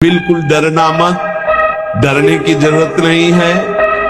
बिल्कुल डरना मत, डरने की जरूरत नहीं है,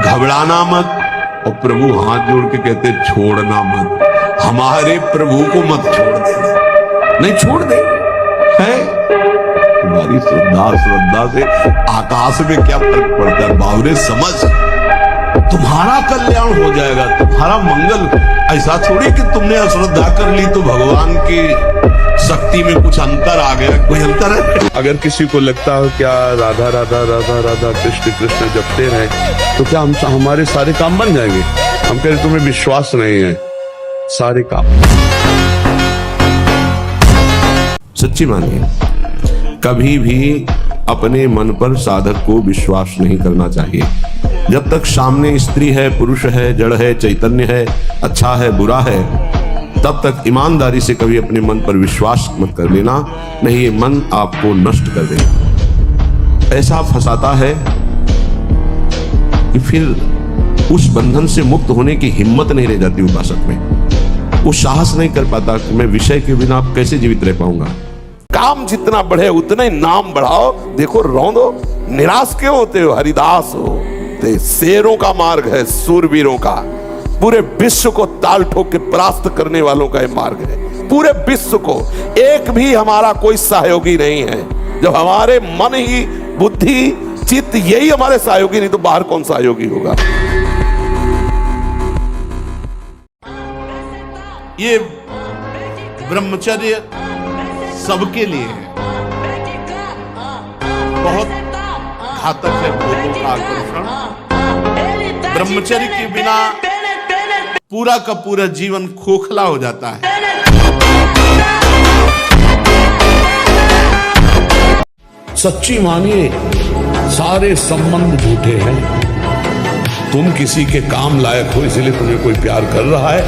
घबराना मत। और प्रभु हाथ जोड़ के कहते छोड़ना मत, हमारे प्रभु को मत छोड़ देना, नहीं छोड़ दे है। तुम्हारी श्रद्धा से आकाश में क्या फर्क पड़ता है बावरे, समझ तुम्हारा कल्याण हो जाएगा, तुम्हारा मंगल। ऐसा थोड़ी कि तुमने अश्रद्धा कर ली तो भगवान की शक्ति में कुछ अंतर आ गया, कोई अंतर है? अगर किसी को लगता हो क्या राधा राधा राधा राधा कृष्ण कृष्ण जपते रहे तो क्या हमारे सारे काम बन जाएंगे? हम कह रहे तुम्हें विश्वास नहीं है, सारे काम सच्ची मानिए। कभी भी अपने मन पर साधक को विश्वास नहीं करना चाहिए। जब तक सामने स्त्री है, पुरुष है, जड़ है, चैतन्य है, अच्छा है, बुरा है, तब तक ईमानदारी से कभी अपने मन पर विश्वास मत कर लेना, नहीं ये मन आपको नष्ट कर देगा। ऐसा फंसाता है कि फिर उस बंधन से मुक्त होने की हिम्मत नहीं रह जाती उपासक में। वो साहस नहीं कर पाता कि मैं विषय के बिना आप कैसे जीवित रह पाऊंगा। काम जितना बढ़े उतना ही नाम बढ़ाओ। देखो रौंदो, निराश क्यों होते हो? हरिदास हो, शेरों का मार्ग है, सूरवीरों का। पूरे विश्व को ताल ठोक के परास्त करने वालों का यह मार्ग है। पूरे विश्व को, एक भी हमारा कोई सहयोगी नहीं है। जब हमारे मन ही, बुद्धि, चित्त यही हमारे सहयोगी, नहीं तो बाहर कौन सहयोगी होगा? ये ब्रह्मचर्य सबके लिए है, बहुत घातक है भूतों का आकर्षण। ब्रह्मचर्य के बिना पूरा का पूरा जीवन खोखला हो जाता है। सच्ची मानिए, सारे संबंध झूठे हैं। तुम किसी के काम लायक हो इसलिए तुम्हें कोई प्यार कर रहा है,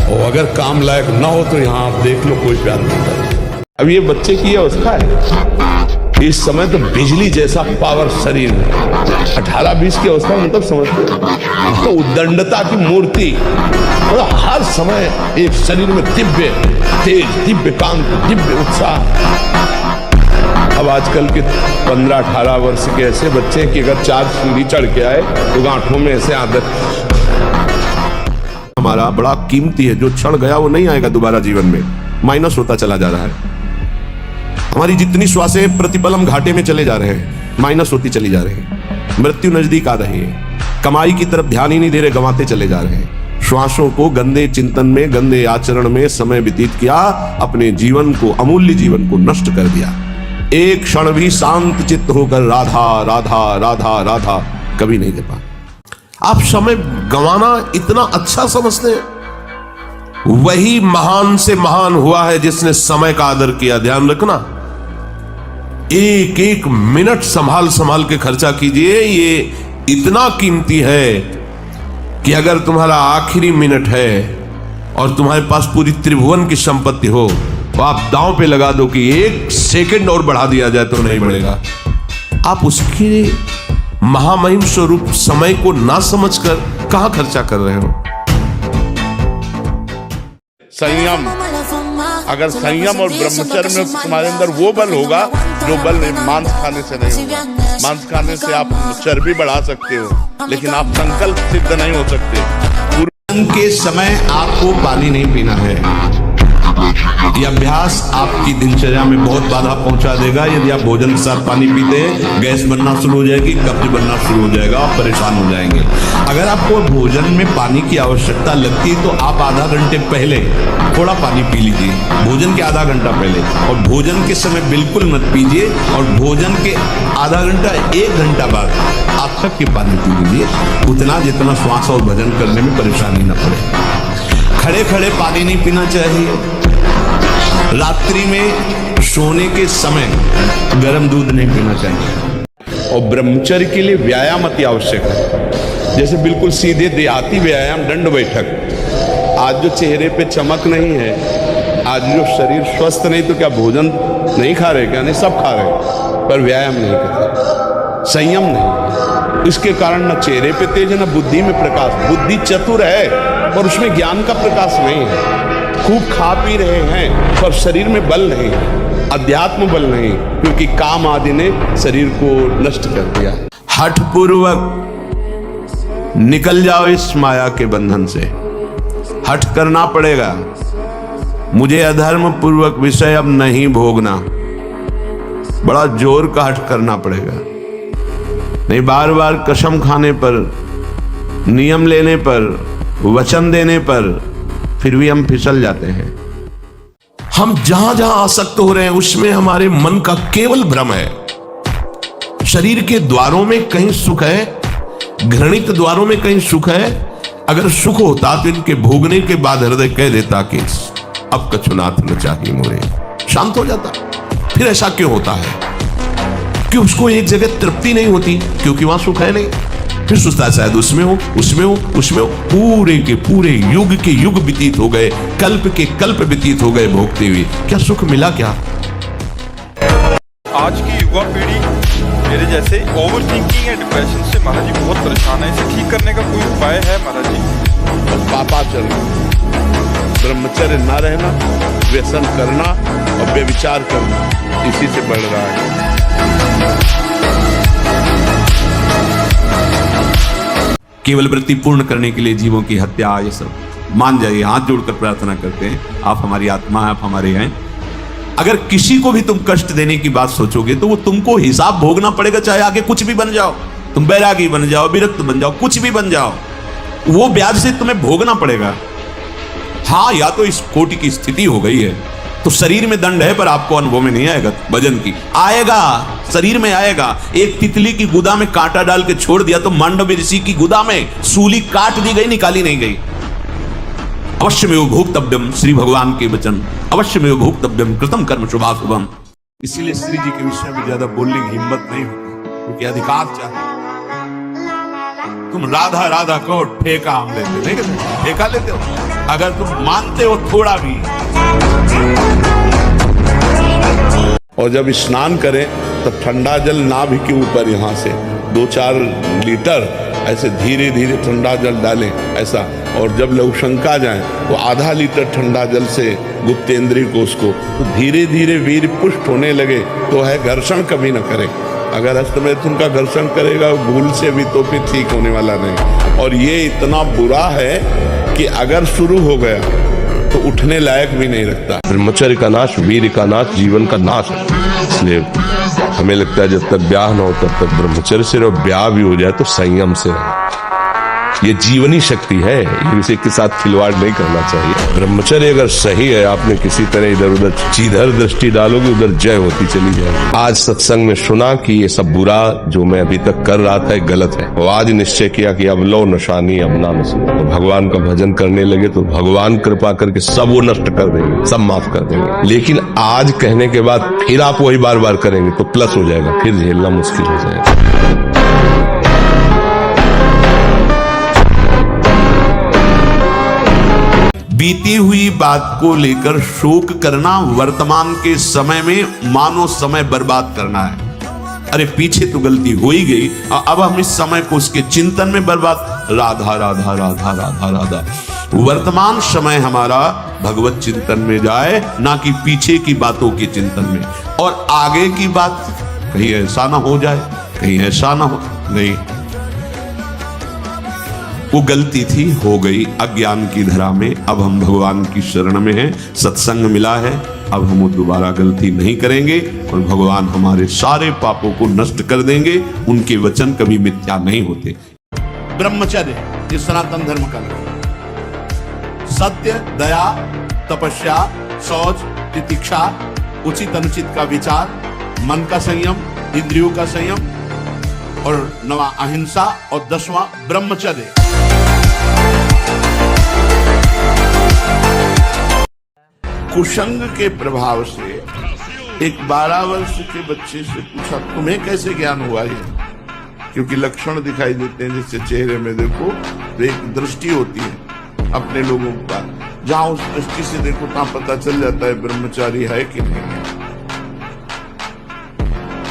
और अगर काम लायक ना हो तो यहां आप देख लो कोई प्यार नहीं कर रहा। अब ये बच्चे की अवस्था है, इस समय तो बिजली जैसा पावर शरीर है। 18-20 की अवस्था मतलब समझते तो उद्दंडता की मूर्ति, मतलब हर समय एक शरीर में दिव्य तेज, दिव्य कांति, दिव्य उत्साह। अब आजकल के 15-18 वर्ष के ऐसे बच्चे कि अगर 4 सीढ़ी चढ़ के आए तो गांठों में ऐसे आदत। हमारा बड़ा कीमती है, जो क्षण गया वो नहीं आएगा दोबारा जीवन में, माइनस होता चला जा रहा है। हमारी जितनी श्वासें प्रतिपलम घाटे में चले जा रहे हैं, माइनस होती चली जा रही है। मृत्यु नजदीक आ रही है, कमाई की तरफ ध्यान ही नहीं दे रहे, गंवाते चले जा रहे हैं। श्वासों को गंदे चिंतन में, गंदे आचरण में समय व्यतीत किया, अपने जीवन को, अमूल्य जीवन को नष्ट कर दिया। एक क्षण भी शांत चित्त होकर राधा राधा राधा राधा कभी नहीं दे पा। आप समय गंवाना इतना अच्छा समझते हैं? वही महान से महान हुआ है जिसने समय का आदर किया। ध्यान रखना, एक एक मिनट संभाल संभाल के खर्चा कीजिए। ये इतना कीमती है कि अगर तुम्हारा आखिरी मिनट है और तुम्हारे पास पूरी त्रिभुवन की संपत्ति हो तो आप दांव पे लगा दो कि 1 सेकंड और बढ़ा दिया जाए तो नहीं बढ़ेगा। आप उसके महामहिम स्वरूप समय को ना समझकर कहां खर्चा कर रहे हो? संयम, अगर संयम और ब्रह्मचर्य में तुम्हारे अंदर वो बल होगा जो बल मांस खाने से नहीं होगा। मांस खाने से आप चर्बी बढ़ा सकते हो, लेकिन आप संकल्प सिद्ध नहीं हो सकते। पूर्व के समय आपको पानी नहीं पीना है। यह अभ्यास आपकी दिनचर्या में बहुत बाधा पहुंचा देगा। यदि आप भोजन के साथ पानी पीते हैं, गैस बनना शुरू हो जाएगी, कब्ज बनना शुरू हो जाएगा, आप परेशान हो जाएंगे। अगर आपको भोजन में पानी की आवश्यकता लगती है तो आप आधा घंटे पहले थोड़ा पानी पी लीजिए, भोजन के आधा घंटा पहले। और भोजन के समय बिल्कुल मत पीजिए, और भोजन के आधा घंटा 1 घंटा बाद आप तक के पानी पी लीजिए, उतना जितना श्वास और भजन करने में परेशानी न पड़े। खड़े खड़े पानी नहीं पीना चाहिए। रात्रि में सोने के समय गर्म दूध नहीं पीना चाहिए। और ब्रह्मचर्य के लिए व्यायाम अति आवश्यक है। जैसे बिल्कुल सीधे देहाती व्यायाम, दंड बैठक। आज जो चेहरे पे चमक नहीं है, आज जो शरीर स्वस्थ नहीं, तो क्या भोजन नहीं खा रहे? क्या नहीं, सब खा रहे, पर व्यायाम नहीं कर रहे, संयम नहीं। इसके कारण न चेहरे पे तेज है, न बुद्धि में प्रकाश। बुद्धि चतुर है पर उसमें ज्ञान का प्रकाश नहीं है। खूब खा पी रहे हैं पर शरीर में बल नहीं है। अध्यात्म बल नहीं, क्योंकि काम आदि ने शरीर को नष्ट कर दिया। हठ पूर्वक निकल जाओ इस माया के बंधन से, हठ करना पड़ेगा। मुझे अधर्म पूर्वक विषय अब नहीं भोगना, बड़ा जोर का हठ करना पड़ेगा। नहीं बार बार कसम खाने पर, नियम लेने पर, वचन देने पर फिर भी हम फिसल जाते हैं। हम जहां जहां आसक्त हो रहे हैं उसमें हमारे मन का केवल भ्रम है। शरीर के द्वारों में कहीं सुख है, घृणित द्वारों में कहीं सुख है। अगर सुख होता तो इनके भोगने के बाद हृदय कह देता कि अब कछुनाथ न चाहिए मोरे, शांत हो जाता। फिर ऐसा क्यों होता है कि उसको एक जगह तृप्ति नहीं होती? क्योंकि वहां सुख है नहीं। फिर सोचता है शायद उसमें हो, उसमें हो, उसमें हो। पूरे के पूरे युग के युग व्यतीत हो गए, कल्प के कल्प व्यतीत हो गए भोगते हुए, क्या सुख मिला? क्या आज की युवा पीढ़ी मेरे जैसे ओवर थिंकिंग एंड डिप्रेशन से महाराज जी बहुत परेशान है। इसे ठीक करने का कोई उपाय है महाराज जी? पापाचरण, ब्रह्मचर्य न रहना, व्यसन करना और व्यभिचार करना, इसी से बढ़ रहा है। केवल वृत्ति पूर्ण करने के लिए जीवों की हत्या, ये सब मान जाइए। हाथ जोड़कर प्रार्थना करते हैं, आप हमारी आत्मा है, आप हमारे हैं। अगर किसी को भी तुम कष्ट देने की बात सोचोगे तो वो तुमको हिसाब भोगना पड़ेगा। चाहे आगे कुछ भी बन जाओ, तुम बैरागी बन जाओ, विरक्त बन जाओ, कुछ भी बन जाओ, वो ब्याज से तुम्हें भोगना पड़ेगा। हाँ, या तो इस कोटि की स्थिति हो गई है तो शरीर में दंड है, पर आपको अनुभव में नहीं आएगा। भजन की आएगा, शरीर में आएगा। एक तितली की गुदा में कांटा डाल के छोड़ दिया तो मांडव ऋषि की गुदा में सूली काट दी गई, निकाली नहीं गई। अवश्य में वो भोक्तव्यम, श्री भगवान के वचन, अवश्य में वो भोक्तव्यम कृतम कर्म शुभाशुभम। इसीलिए श्री जी के विषय में ज्यादा बोलने की हिम्मत नहीं होती, क्योंकि अधिकार चाहे। तुम राधा राधा कहो, ठेका हम लेते नहीं, कहते ठेका लेते हो। अगर तुम मानते हो थोड़ा भी, और जब स्नान करें तो ठंडा जल नाभि के ऊपर यहाँ से 2-4 लीटर ऐसे धीरे धीरे ठंडा जल डालें ऐसा। और जब लघुशंका जाए तो आधा लीटर ठंडा जल से गुप्तेंद्रिय को उसको तो धीरे धीरे वीर पुष्ट होने लगे तो है घर्षण कभी न करे। अगर हस्तमैथुन का घर्षण करेगा भूल से भी तो फिर ठीक होने वाला नहीं। और ये इतना बुरा है कि अगर शुरू हो गया तो उठने लायक भी नहीं रखता। ब्रह्मचर्य का नाश, वीर का नाश, जीवन का नाश है। इसलिए हमें लगता है जब तक ब्याह न हो तब तक ब्रह्मचर्य से रहो, ब्याह भी हो जाए तो संयम से रहो। ये जीवनी शक्ति है, ये इसे के साथ खिलवाड़ नहीं करना चाहिए। ब्रह्मचर्य अगर सही है, आपने किसी तरह इधर उधर जिधर दृष्टि डालोगे उधर जय होती चली जाएगी। आज सत्संग में सुना कि ये सब बुरा जो मैं अभी तक कर रहा था गलत है, और आज निश्चय किया कि अब लो नशानी अब ना नशा। तो भगवान का भजन करने लगे तो भगवान कृपा करके सब वो नष्ट कर देंगे, सब माफ कर देंगे। लेकिन आज कहने के बाद फिर आप वही बार बार करेंगे तो प्लस हो जाएगा, फिर झेलना मुश्किल हो जाएगा। बीती हुई बात को लेकर शोक करना वर्तमान के समय में मानो समय बर्बाद करना है। अरे पीछे तो गलती हो ही गई, अब हम इस समय को उसके चिंतन में बर्बाद। राधा राधा राधा राधा राधा। वर्तमान समय हमारा भगवत चिंतन में जाए, ना कि पीछे की बातों के चिंतन में। और आगे की बात कहीं ऐसा ना हो जाए, कहीं ऐसा ना हो, नहीं, वो गलती थी, हो गई अज्ञान की धरा में। अब हम भगवान की शरण में हैं, सत्संग मिला है, अब हम वो दोबारा गलती नहीं करेंगे और भगवान हमारे सारे पापों को नष्ट कर देंगे। उनके वचन कभी मिथ्या नहीं होते। ब्रह्मचर्य ये सनातन धर्म का है। सत्य, दया, तपस्या, शौच, तितिक्षा, उचित अनुचित का विचार, मन का संयम, इंद्रियों का संयम, और 9वां अहिंसा और 10वां ब्रह्मचर्य। कुसंग के प्रभाव से एक 12 वर्ष के बच्चे से पूछा तुम्हें कैसे ज्ञान हुआ ये? क्योंकि लक्षण दिखाई देते हैं, जिससे चेहरे में देखो तो एक दृष्टि होती है अपने लोगों का, जहां उस दृष्टि से देखो तहां पता चल जाता है ब्रह्मचारी है कि नहीं है।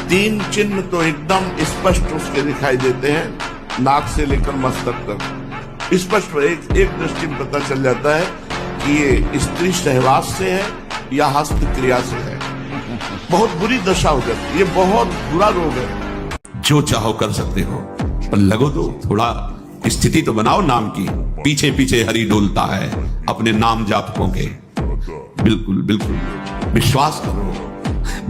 3 चिन्ह तो एकदम स्पष्ट उसके दिखाई देते हैं, नाक से लेकर मस्तक तक स्पष्ट एक दृष्टि में पता चल जाता है कि ये स्त्री सहवास से है या हस्त क्रिया से है। बहुत बुरी दशा हो जाती है। ये बहुत बुरा रोग है। जो चाहो कर सकते हो, पर लगो तो थोड़ा स्थिति तो बनाओ नाम की। पीछे पीछे हरि डोलता है अपने नाम जापकों के। बिल्कुल बिल्कुल विश्वास करो,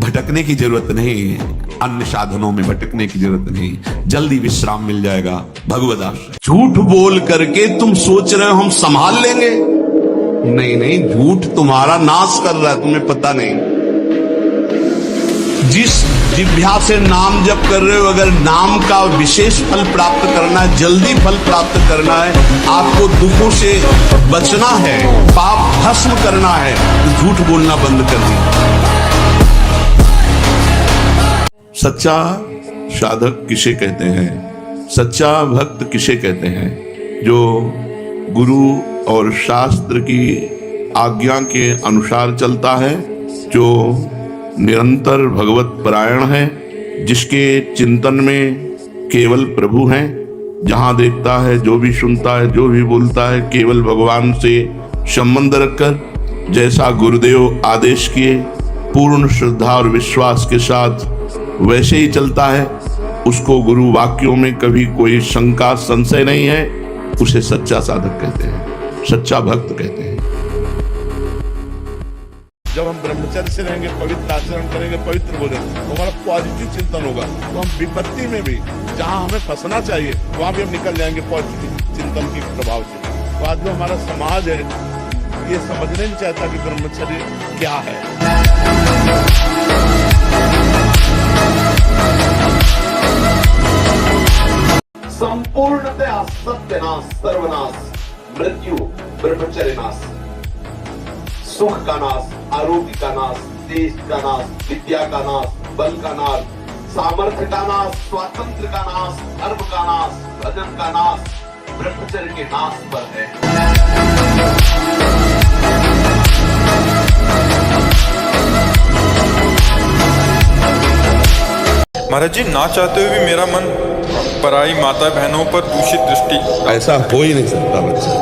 भटकने की जरूरत नहीं, अन्य साधनों में भटकने की जरूरत नहीं, जल्दी विश्राम मिल जाएगा भगवद आश्रय। झूठ बोल करके तुम सोच रहे हो हम संभाल लेंगे? नहीं नहीं, झूठ तुम्हारा नाश कर रहा है, तुम्हें पता नहीं। जिस जिह्वा से नाम जप कर रहे हो, अगर नाम का विशेष फल प्राप्त करना है, जल्दी फल प्राप्त करना है, आपको दुखों से बचना है, पाप भस्म करना है, तो झूठ बोलना बंद कर दीजिए। सच्चा साधक किसे कहते हैं? सच्चा भक्त किसे कहते हैं? जो गुरु और शास्त्र की आज्ञा के अनुसार चलता है, जो निरंतर भगवत परायण है, जिसके चिंतन में केवल प्रभु हैं, जहां देखता है, जो भी सुनता है, जो भी बोलता है, केवल भगवान से संबंध रखकर जैसा गुरुदेव आदेश किए पूर्ण श्रद्धा और विश्वास के साथ वैसे ही चलता है, उसको गुरु वाक्यों में कभी कोई शंका संशय नहीं है, उसे सच्चा साधक कहते हैं, सच्चा भक्त कहते हैं। जब हम ब्रह्मचर्य से रहेंगे, पवित्र आचरण करेंगे, पवित्र बोलेंगे, तो हमारा पॉजिटिव चिंतन होगा, तो हम विपत्ति में भी जहां हमें फंसना चाहिए वहां भी हम निकल जाएंगे पॉजिटिव चिंतन के प्रभाव से। तो आज जो हमारा समाज है ये समझने नहीं चाहता कि ब्रह्मचर्य क्या है। संपूर्णतया सत्यनाश, सर्वनाश, मृत्यु, ब्रह्मचर्य नाश, सुख का नाश, आरोग्य का नाश, देश का नाश, विद्या का नाश, बल का नाश, सामर्थ्य का नाश, स्वातंत्र का नाश, धर्म का नाश, भजन का नाश, ब्रह्मचर्य के नाश पर है। महाराज जी, ना चाहते हुए भी मेरा मन पराई माता बहनों पर दूषित दृष्टि। ऐसा हो ही नहीं सकता बच्चा।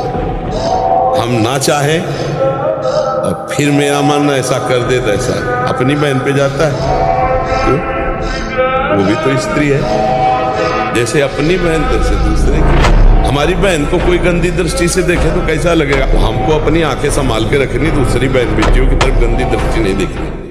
हम ना चाहे और फिर मेरा मन ऐसा कर दे, तो ऐसा अपनी बहन पे जाता है। क्यों? वो भी तो स्त्री है, जैसे अपनी बहन तैसे दूसरे की। हमारी बहन को कोई गंदी दृष्टि से देखे तो कैसा लगेगा? हमको अपनी आंखें संभाल के रखनी, दूसरी बहन बेटियों की तरफ गंदी दृष्टि नहीं देखनी।